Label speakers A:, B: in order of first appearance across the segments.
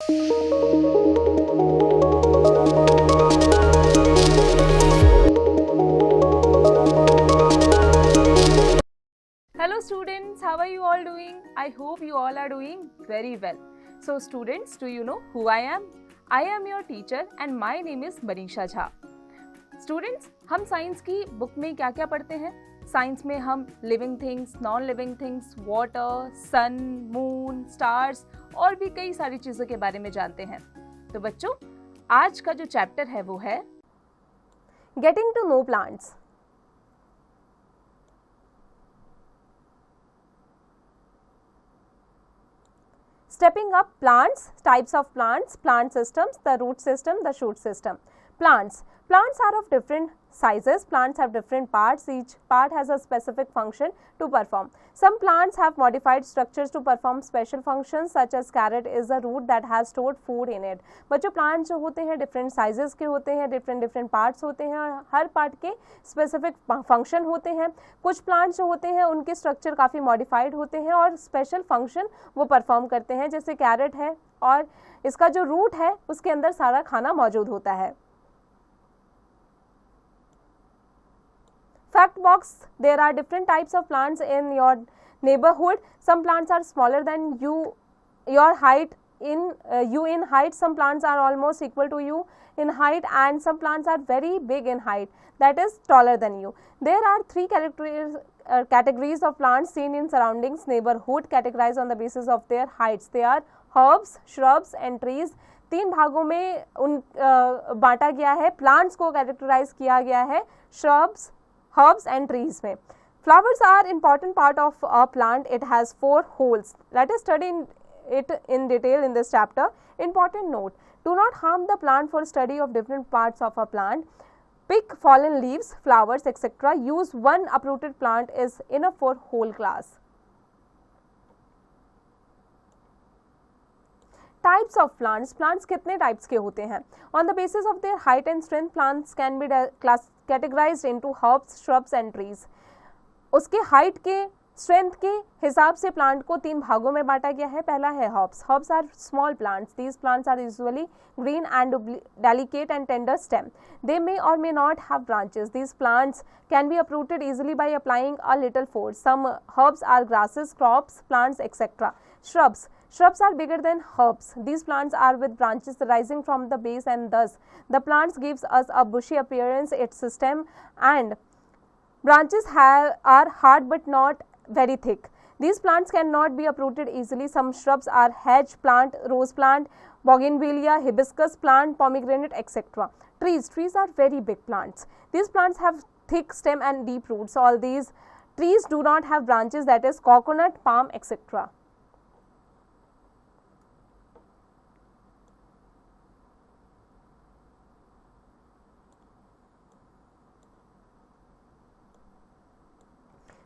A: Hello students, how are you all doing? I hope you all are doing very well. So students, do you know who I am? I am your teacher and my name is Manisha Jha. Students, हम science की book में क्या क्या पढ़ते हैं? Science में हम living things, non living things, water, sun, moon, stars और भी कई सारी चीज़ों के बारे में जानते हैं. तो बच्चों, आज का जो चैप्टर है वो है
B: Getting to know plants. Stepping up plants, types of plants, plant systems, the root system, the shoot system. Plants. Plants are of different sizes. Plants have different parts. Each part has a specific function to perform. Some plants have modified structures to perform special functions, such as carrot is a root that has stored food in it. बच्चों, plants जो होते हैं different sizes के होते हैं, different parts होते हैं और हर part के specific function होते हैं. कुछ plants जो होते हैं उनके structure काफ़ी modified होते हैं और special function वो perform करते हैं, जैसे carrot है और इसका जो root है उसके अंदर सारा खाना मौजूद होता है. Fact box, there are different types of plants in your neighborhood. Some plants are smaller than your height in height. Some plants are almost equal to you in height, and some plants are very big in height, that is taller than you. There are three categories of plants seen in surroundings neighborhood, categorized on the basis of their heights. They are herbs, shrubs and trees. तीन भागों में बांटा गया है. Plants को categorise किया गया है shrubs, herbs and trees में. Flowers are important part of a plant. It has 4 holes. Let us study it in detail in this chapter. Important note: do not harm the plant for study of different parts of a plant. Pick fallen leaves, flowers, etc. Use one uprooted plant is enough for whole class. Types of plants. Plants कितने types के होते हैं? On the basis of their height and strength, plants can be categorized into herbs, shrubs and trees. उसके height के strength के हिसाब से plant को 3 भागों में बांटा गया है. पहला है herbs. Herbs are small plants. These plants are usually green and delicate and tender stem. They may or may not have branches. These plants can be uprooted easily by applying a little force. Some herbs are grasses, crops, plants, etc. Shrubs. Shrubs are bigger than herbs. These plants are with branches rising from the base, and thus the plants gives us a bushy appearance. Its stem and branches are hard but not very thick. These plants cannot be uprooted easily. Some shrubs are hedge plant, rose plant, bougainvillea, hibiscus plant, pomegranate, etc. Trees. Trees are very big plants. These plants have thick stem and deep roots. All these trees do not have branches, that is coconut, palm, etc.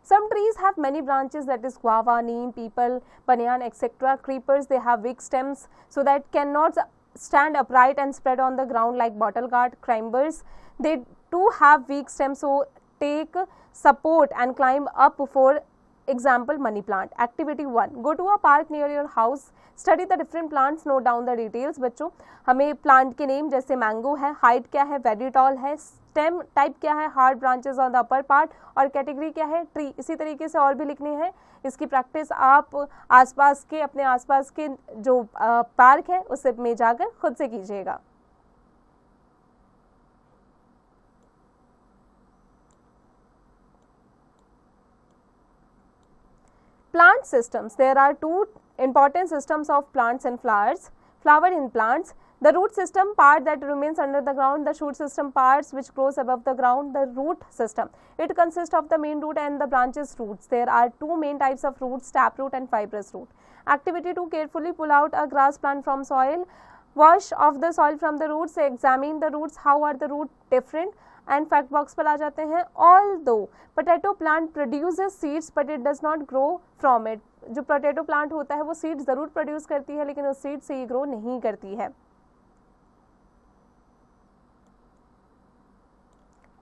B: Some trees have many branches, that is guava, neem, peepal, banyan, etc. Creepers, they have weak stems, so that cannot stand upright and spread on the ground like bottle gourd. Climbers, they too have weak stems, so take support and climb up. For example, money plant. Activity 1. Go to a park near your house. Study the different plants. Note down the details. बच्चों, हमें plant के name, जैसे mango है, height क्या है, very tall है, stem type क्या है, hard branches on the upper part, और कैटेगरी क्या है, ट्री. इसी तरीके से और भी लिखने हैं. इसकी प्रैक्टिस आप अपने आसपास के जो पार्क है उससे में जाकर खुद से कीजिएगा. Plant systems. There are 2 important systems of plants and flowers. Flower in plants. The root system, part that remains under the ground. The shoot system, parts which grows above the ground. The root system, it consists of the main root and the branches roots. There are 2 main types of roots: taproot and fibrous root. Activity 2. Carefully pull out a grass plant from soil. Wash off the soil from the roots. Examine the roots. How are the roots different? And fact box पर आ जाते हैं. Although potato plant produces seeds but it does not grow from it. जो potato plant होता है वो seeds ज़रूर produce करती है, लेकिन उस सीड से ये ग्रो नहीं करती है.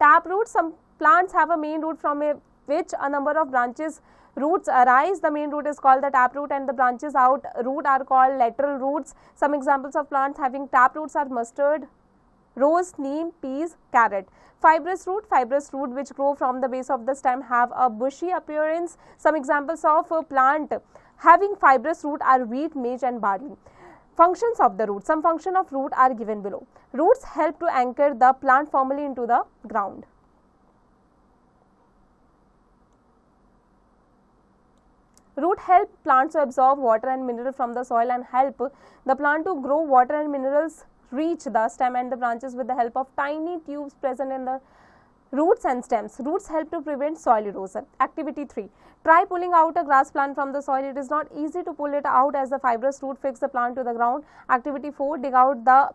B: Taproot. Some plants have a main root from which a number of branches roots arise, the main root is called the taproot and the branches out root are called lateral roots. Some examples of plants having taproots are mustard, rose, neem, peas, carrot. Fibrous root which grow from the base of the stem have a bushy appearance. Some examples of a plant having fibrous root are wheat, maize and barley. Functions of the root. Some function of root are given below. Roots help to anchor the plant firmly into the ground. Root help plants to absorb water and mineral from the soil and help the plant to grow. Water and minerals reach the stem and the branches with the help of tiny tubes present in the roots and stems. Roots help to prevent soil erosion. Activity 3. Try pulling out a grass plant from the soil. It is not easy to pull it out as the fibrous root fix the plant to the ground. Activity 4. Dig out the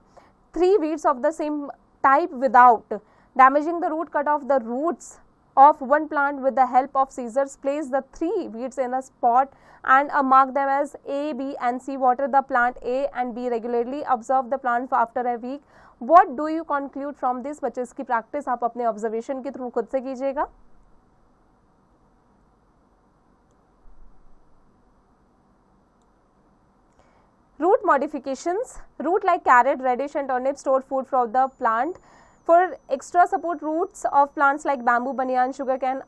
B: 3 weeds of the same type without damaging the root. Cut off the roots of one plant with the help of scissors. Place the 3 weeds in a spot and mark them as A, B and C. Water the plant A and B regularly. Observe the plant after a week. What do you conclude from this? बच्चे इसकी practice आप अपने observation के through खुद से कीजिएगा. Root modifications. Root like carrot, radish and turnip store food for the plant. For extra support, roots of plants like bamboo, banyan, sugar can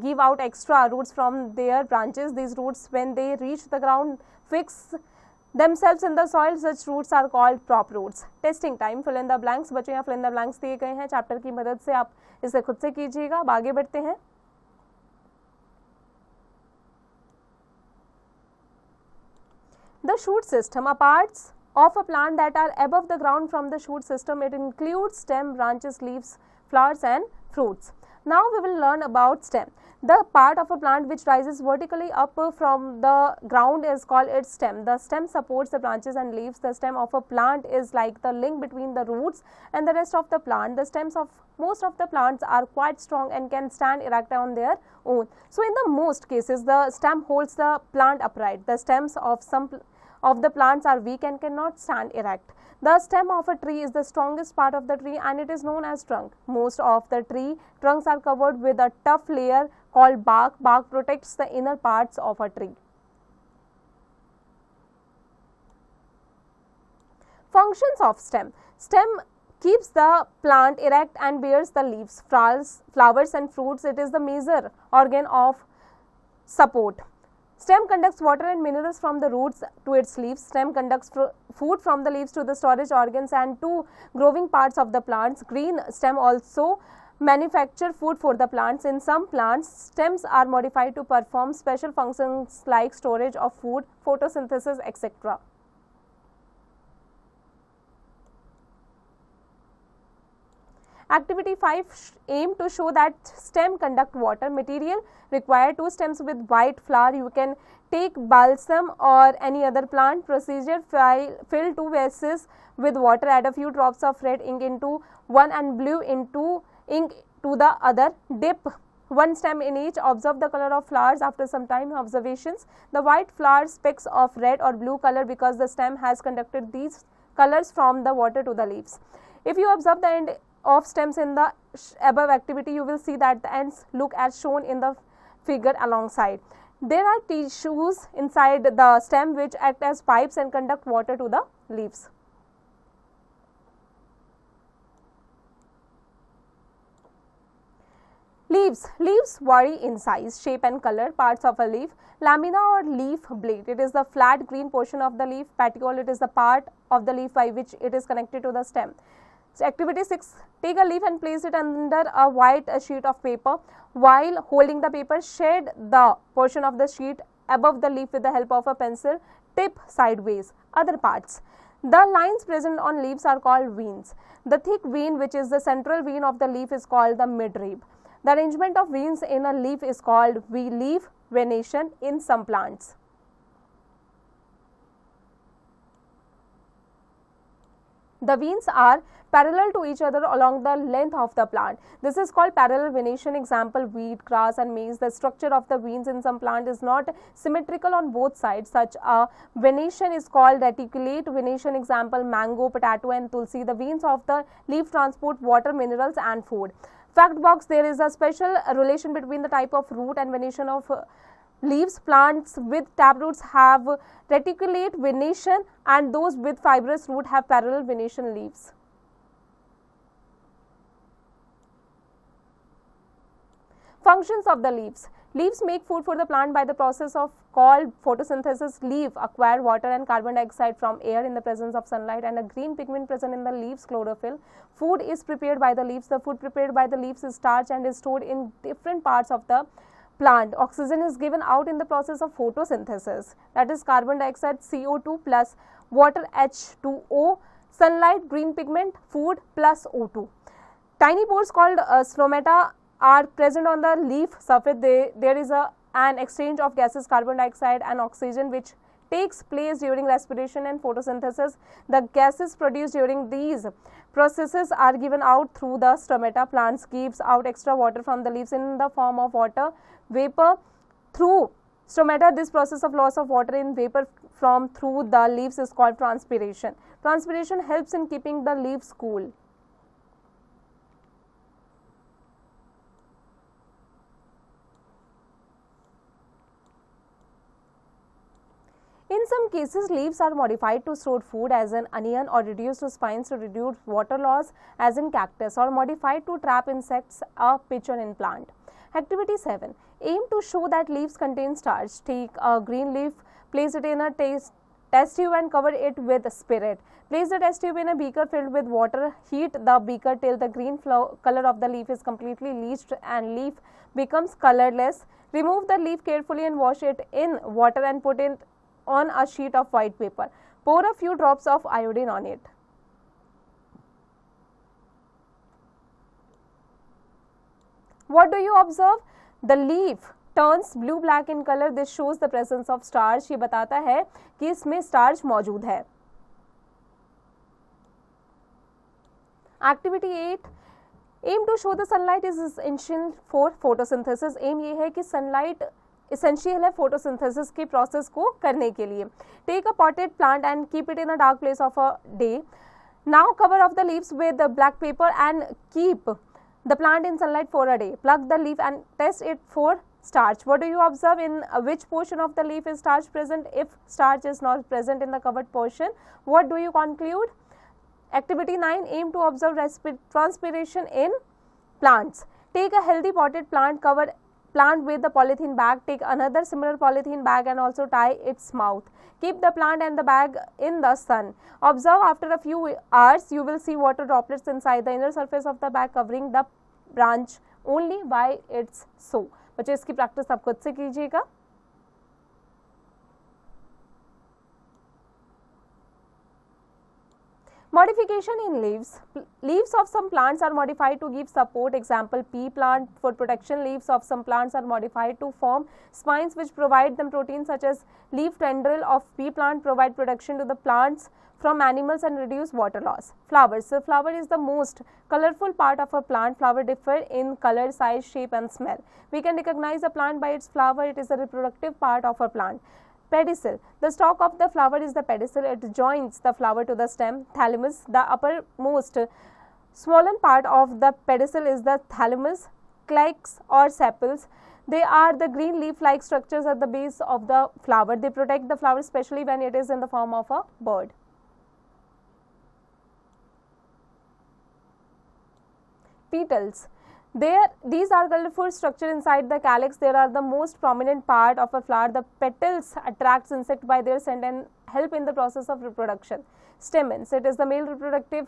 B: give out extra roots from their branches. These roots, when they reach the ground, fix themselves in the soil. Such roots are called prop roots. Testing time. Fill in the blanks. बच्चों यहाँ fill in the blanks दिए गए हैं. Chapter की मदद से आप इसे खुद से कीजिएगा. अब आगे बढ़ते हैं. The shoot system. Parts of a plant that are above the ground from the shoot system. It includes stem, branches, leaves, flowers and fruits. Now we will learn about stem. The part of a plant which rises vertically up from the ground is called its stem. The stem supports the branches and leaves. The stem of a plant is like the link between the roots and the rest of the plant. The stems of most of the plants are quite strong and can stand erect on their own. So in the most cases, the stem holds the plant upright. The stems of some of the plants are weak and cannot stand erect. The stem of a tree is the strongest part of the tree and it is known as trunk. Most of the tree trunks are covered with a tough layer called bark. Bark protects the inner parts of a tree. Functions of stem. Stem keeps the plant erect and bears the leaves, flowers and fruits. It is the major organ of support. Stem conducts water and minerals from the roots to its leaves. Stem conducts food from the leaves to the storage organs and to growing parts of the plants. Green stem also manufacture food for the plants. In some plants, stems are modified to perform special functions like storage of food, photosynthesis, etc. Activity 5 aim to show that stem conduct water. Material required: 2 stems with white flower. You can take balsam or any other plant. Procedure: fill 2 vases with water. Add a few drops of red ink into one and blue into ink to the other. Dip 1 stem in each. Observe the color of flowers after some time. Observations: the white flower specks of red or blue color because the stem has conducted these colors from the water to the leaves. If you observe the end of stems in the above activity, you will see that the ends look as shown in the figure alongside. There are tissues inside the stem which act as pipes and conduct water to the leaves. Leaves. Leaves vary in size, shape and color. Parts of a leaf: lamina or leaf blade. It is the flat green portion of the leaf. Petiole. It is the part of the leaf by which it is connected to the stem. So activity 6, take a leaf and place it under a white sheet of paper. While holding the paper, shade the portion of the sheet above the leaf with the help of a pencil. Tip sideways. Other parts. The lines present on leaves are called veins. The thick vein, which is the central vein of the leaf, is called the midrib. The arrangement of veins in a leaf is called leaf venation in some plants. The veins are parallel to each other along the length of the plant. This is called parallel venation. Example: wheat, grass and maize. The structure of the veins in some plant is not symmetrical on both sides. Such a venation is called reticulate venation. Example: mango, potato and tulsi. The veins of the leaf transport water, minerals and food. Fact box: there is a special relation between the type of root and venation of leaves. Plants with taproots have reticulate venation and those with fibrous root have parallel venation leaves. Functions of the leaves. Leaves make food for the plant by the process of called photosynthesis. Leaf acquire water and carbon dioxide from air in the presence of sunlight and a green pigment present in the leaves chlorophyll. Food is prepared by the leaves. The food prepared by the leaves is starch and is stored in different parts of the plant. Oxygen is given out in the process of photosynthesis, that is carbon dioxide CO2 plus water H2O, sunlight, green pigment, food plus O2. Tiny pores called stomata are present on the leaf surface. There is an exchange of gases carbon dioxide and oxygen which takes place during respiration and photosynthesis. The gases produced during these processes are given out through the stomata. Plants gives out extra water from the leaves in the form of water vapor through stomata. This process of loss of water in vapor from through the leaves is called transpiration. Transpiration helps in keeping the leaves cool. In some cases, leaves are modified to store food as an onion or reduced to spines to reduce water loss as in cactus or modified to trap insects, a picture in plant. Activity 7. Aim to show that leaves contain starch. Take a green leaf, place it in a test tube and cover it with spirit. Place the test tube in a beaker filled with water. Heat the beaker till the green color of the leaf is completely bleached and leaf becomes colorless. Remove the leaf carefully and wash it in water and put it on a sheet of white paper. Pour a few drops of iodine on it. What do you observe? The leaf turns blue black in color. This shows the presence of starch. ये बताता है कि इसमें starch मौजूद है. Activity 8. Aim to show the sunlight is essential for photosynthesis. Aim ये है कि sunlight essential है photosynthesis के process को करने के लिए. Take a potted plant and keep it in a dark place of a day. Now cover off the leaves with black paper and keep the plant in sunlight for a day. Pluck the leaf and test it for starch. What do you observe? In which portion of the leaf is starch present? If starch is not present in the covered portion, what do you conclude? Activity 9. Aim to observe transpiration in plants. Take a healthy potted plant, cover plant with the polythene bag. Take another similar polythene bag and also tie its mouth. Keep the plant and the bag in the sun. Observe after a few hours, you will see water droplets inside the inner surface of the bag covering the branch only by its soul. बच्चों इसकी practice आप खुद से कीजिएगा. Modification in leaves. Leaves of some plants are modified to give support. Example, pea plant for protection. Leaves of some plants are modified to form spines which provide them protein, such as leaf tendril of pea plant provide protection to the plants from animals and reduce water loss. Flowers. The flower is the most colorful part of a plant. Flower differ in color, size, shape and smell. We can recognize a plant by its flower. It is a reproductive part of a plant. Pedicel. The stalk of the flower is the pedicel. It joins the flower to the stem. Thalamus. The uppermost swollen part of the pedicel is the thalamus. Calyx or sepals. They are the green leaf-like structures at the base of the flower. They protect the flower especially when it is in the form of a bird. Petals. These are colorful structure inside the calyx. They are the most prominent part of a flower. The petals attracts insects by their scent and help in the process of reproduction. Stamens. It is the male reproductive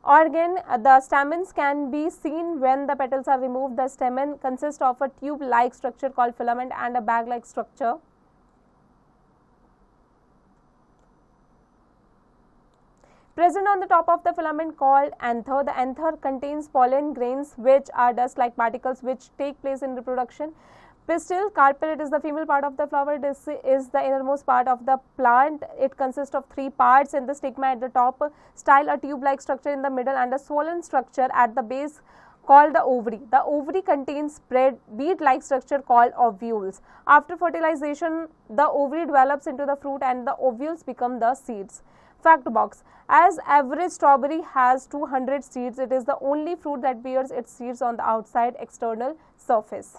B: organ. The stamens can be seen when the petals are removed. The stamen consists of a tube-like structure called filament and a bag-like structure. Present on the top of the filament called anther. The anther contains pollen grains which are dust-like particles which take place in reproduction. Pistil, carpel, it is the female part of the flower. This is the innermost part of the plant. It consists of 3 parts in the stigma at the top, style a tube-like structure in the middle and a swollen structure at the base called the ovary. The ovary contains bead-like structure called ovules. After fertilization, the ovary develops into the fruit and the ovules become the seeds. Fact box. As average strawberry has 200 seeds, it is the only fruit that bears its seeds on the outside external surface.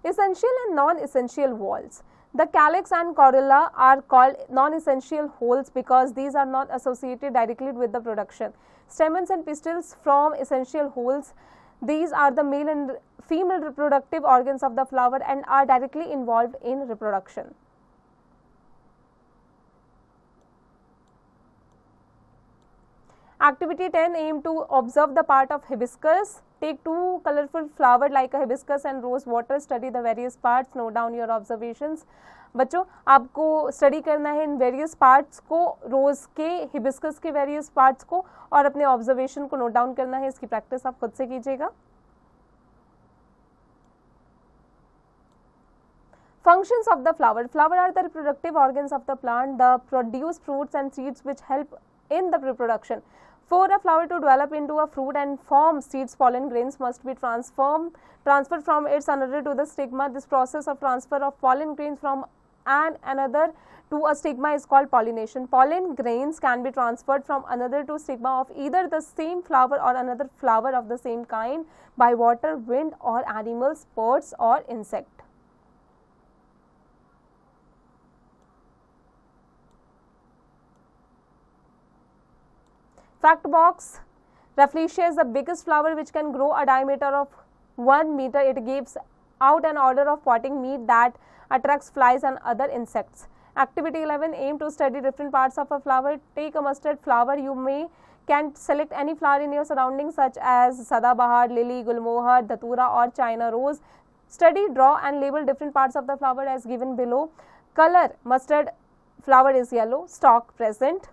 B: Essential and non-essential walls. The calyx and corolla are called non-essential holes because these are not associated directly with the production. Stamens and pistils form essential holes. These are the male and female reproductive organs of the flower and are directly involved in reproduction. Activity 10, aim to observe the part of hibiscus. Take two colorful flowers like a hibiscus and rose water. Study the various parts. Note down your observations. बच्चों आपको study करना है in various parts को, रोज के, hibiscus के various parts को, और अपने ऑब्जर्वेशन को नोट डाउन करना है. इसकी प्रैक्टिस आप खुद से कीजिएगा. Functions of the flower. Flower are the reproductive organs of the plant. They produce fruits and seeds which help in the reproduction. For a flower to develop into a fruit and form seeds, pollen grains must be transferred from its another to the stigma. This process of transfer of pollen grains from another to a stigma is called pollination. Pollen grains can be transferred from another to stigma of either the same flower or another flower of the same kind by water, wind, or animals, birds, or insect. Fact box. Rafflesia is the biggest flower which can grow a diameter of 1 meter. It gives out an odor of potting meat that attracts flies and other insects. Activity 11, aim to study different parts of a flower. Take a mustard flower. You can select any flower in your surroundings such as Sadabahar, lily, gulmohar, datura, or China rose. Study, draw, and label different parts of the flower as given below. Color, mustard flower is yellow. Stalk present.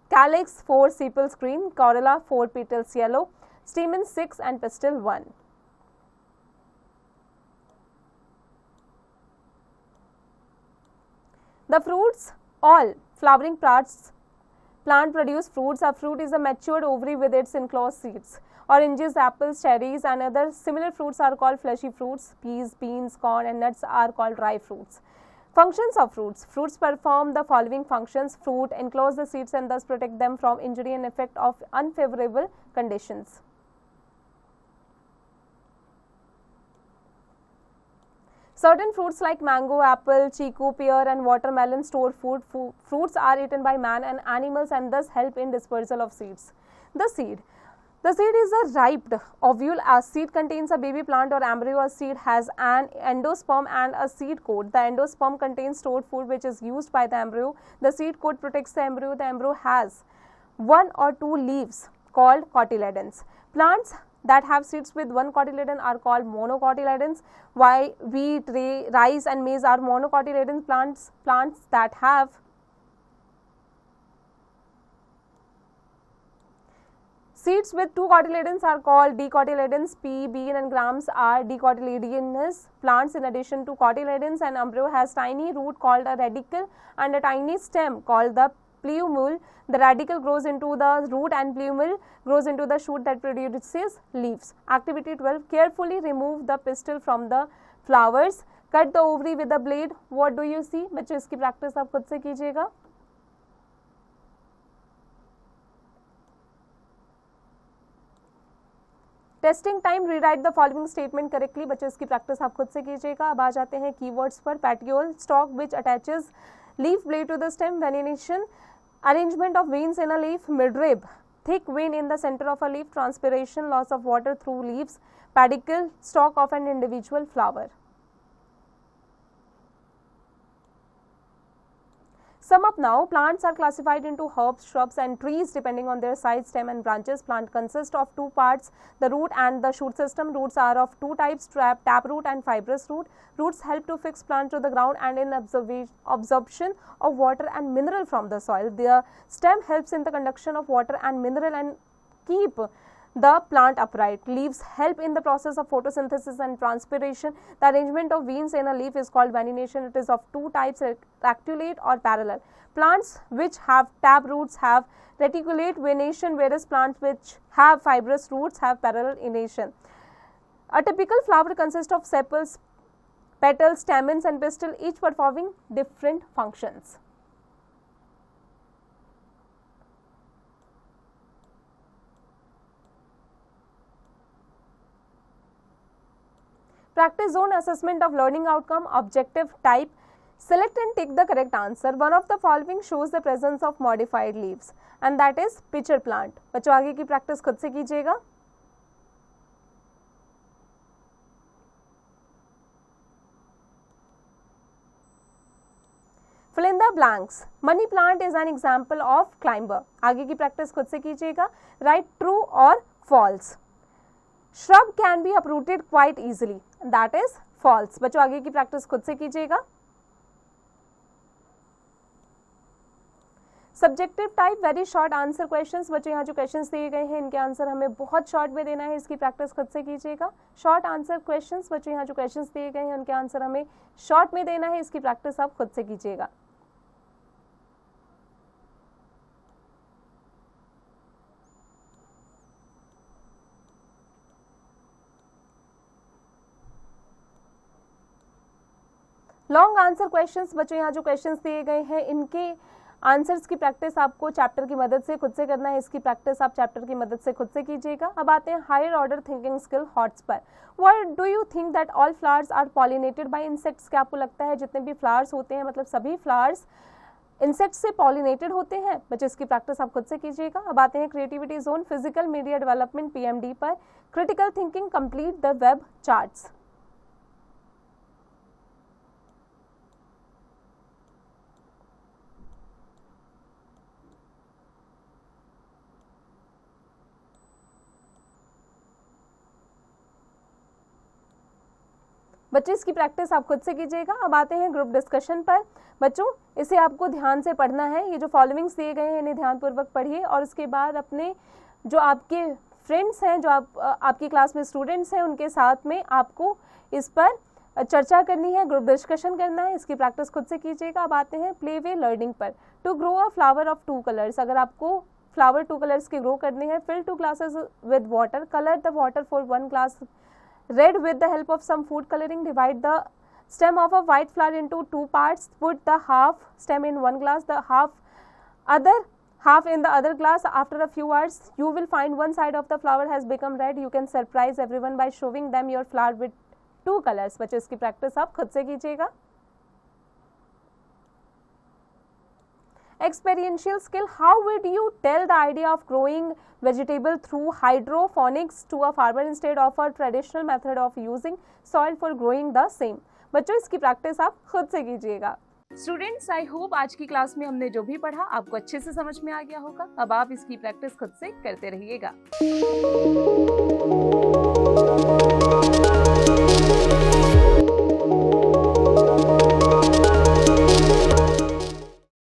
B: Calyx 4, sepals green. Corolla 4, petals yellow. Stamen 6 and pistil 1. The fruits, all flowering plants plant produce fruits. A fruit is a matured ovary with its enclosed seeds. Oranges, apples, cherries, and other similar fruits are called fleshy fruits. Peas, beans, corn, and nuts are called dry fruits. Functions of fruits. Fruits perform the following functions. Fruit enclose the seeds and thus protect them from injury and effect of unfavorable conditions. Certain fruits like mango, apple, chiku, pear, and watermelon store food. Fruits are eaten by man and animals and thus help in dispersal of seeds. The seed. The seed is a ripe ovule. A seed contains a baby plant or embryo. A seed has an endosperm and a seed coat. The endosperm contains stored food which is used by the embryo. The seed coat protects the embryo. The embryo has 1 or 2 leaves called cotyledons. Plants that have seeds with 1 cotyledon are called monocotyledons. Wheat, rice, and maize are monocotyledon plants. Plants that have seeds with 2 cotyledons are called dicotyledons. Pea, bean, and grams are dicotyledonous plants. In addition to cotyledons, an embryo has tiny root called a radicle and a tiny stem called the plumule. The radicle grows into the root and plumule grows into the shoot that produces leaves. Activity 12, carefully remove the pistil from the flowers. Cut the ovary with a blade. What do you see? बच्चों इसकी practice आप खुद से कीजिएगा. Testing time. Rewrite the following statement correctly. बच्चों इसकी practice आप खुद से कीजिएगा. अब आ जाते हैं कीवर्ड्स पर. Petiole, stock which attaches leaf blade to the stem. Venation, arrangement of veins in a leaf. Midrib, thick vein in the center of a leaf. Transpiration, loss of water through leaves. Pedicel, stalk of an individual flower. Sum up now. Plants are classified into herbs, shrubs, and trees depending on their size, stem, and branches. Plant consists of 2 parts, the root and the shoot system. Roots are of 2 types, taproot and fibrous root. Roots help to fix plant to the ground and in absorption of water and mineral from the soil. The stem helps in the conduction of water and mineral and keep the plant upright. Leaves help in the process of photosynthesis and transpiration. The arrangement of veins in a leaf is called venation. It is of 2 types, reticulate or parallel. Plants which have tap roots have reticulate venation, whereas plants which have fibrous roots have parallel venation. A typical flower consists of sepals, petals, stamens, and pistil, each performing different functions. Practice zone assessment of learning outcome, objective type. Select and tick the correct answer. One of the following shows the presence of modified leaves and that is pitcher plant. बच्चों आगे की practice खुद से कीजिएगा. Fill in the blanks. Money plant is an example of climber. आगे की practice खुद से कीजिएगा. Write true or false. Shrub can be uprooted quite easily. That is false. बच्चों आगे की प्रैक्टिस खुद से कीजिएगा. Subjective type very short answer questions. बच्चों यहाँ जो क्वेश्चंस दिए गए हैं इनके आंसर हमें बहुत शॉर्ट में देना है. इसकी प्रैक्टिस खुद से कीजिएगा. Short answer questions. बच्चों यहाँ जो क्वेश्चंस दिए गए हैं उनके आंसर हमें शॉर्ट में देना है. इसकी प्रैक्टिस आप खुद से कीजिएगा. Long answer questions. बच्चों यहाँ जो क्वेश्चंस दिए गए हैं इनके आंसर्स की प्रैक्टिस आपको चैप्टर की मदद से खुद से करना है. इसकी प्रैक्टिस आप चैप्टर की मदद से खुद से कीजिएगा. अब आते हैं higher order thinking skill HOTS पर. What do you think that all flowers are pollinated by insects. क्या आपको लगता है जितने भी फ्लावर्स होते हैं मतलब सभी फ्लावर्स इंसेक्ट्स से पॉलिनेटेड होते हैं. बच्चों इसकी प्रैक्टिस आप खुद से कीजिएगा. अब आते हैं creativity zone physical media development PMD पर. Critical thinking complete the web charts. बच्चों इसकी प्रैक्टिस आप खुद से कीजिएगा. अब आते हैं ग्रुप डिस्कशन पर. बच्चों इसे आपको ध्यान से पढ़ना है. ये जो फॉलोइंग्स दिए गए हैं इन्हें ध्यानपूर्वक पढ़िए और उसके बाद अपने जो आपके फ्रेंड्स हैं जो आपकी क्लास में स्टूडेंट्स हैं उनके साथ में आपको इस पर चर्चा करनी है, ग्रुप डिस्कशन करना है. इसकी प्रैक्टिस खुद से कीजिएगा. अब आते हैं प्ले वे लर्निंग पर. To grow a flower of 2 colours. अगर आपको फ्लावर 2 कलर्स के ग्रो करने हैं. Fill 2 glasses with water. Colour the water for 1 glass red with the help of some food coloring. Divide the stem of a white flower into 2 parts. Put the half stem in one glass, the other half in the other glass. After a few hours you will find one side of the flower has become red. You can surprise everyone by showing them your flower with 2 colors. बच्चों इसकी practice आप खुद से कीजिएगा. Experiential skill. How would you tell the idea of growing vegetable through hydroponics to a farmer instead of a traditional method of using soil for growing the same. बच्चों इसकी practice आप खुद से कीजिएगा.
A: स्टूडेंट्स आई होप आज की class में हमने जो भी पढ़ा आपको अच्छे से समझ में आ गया होगा. अब आप इसकी प्रैक्टिस खुद से करते रहिएगा.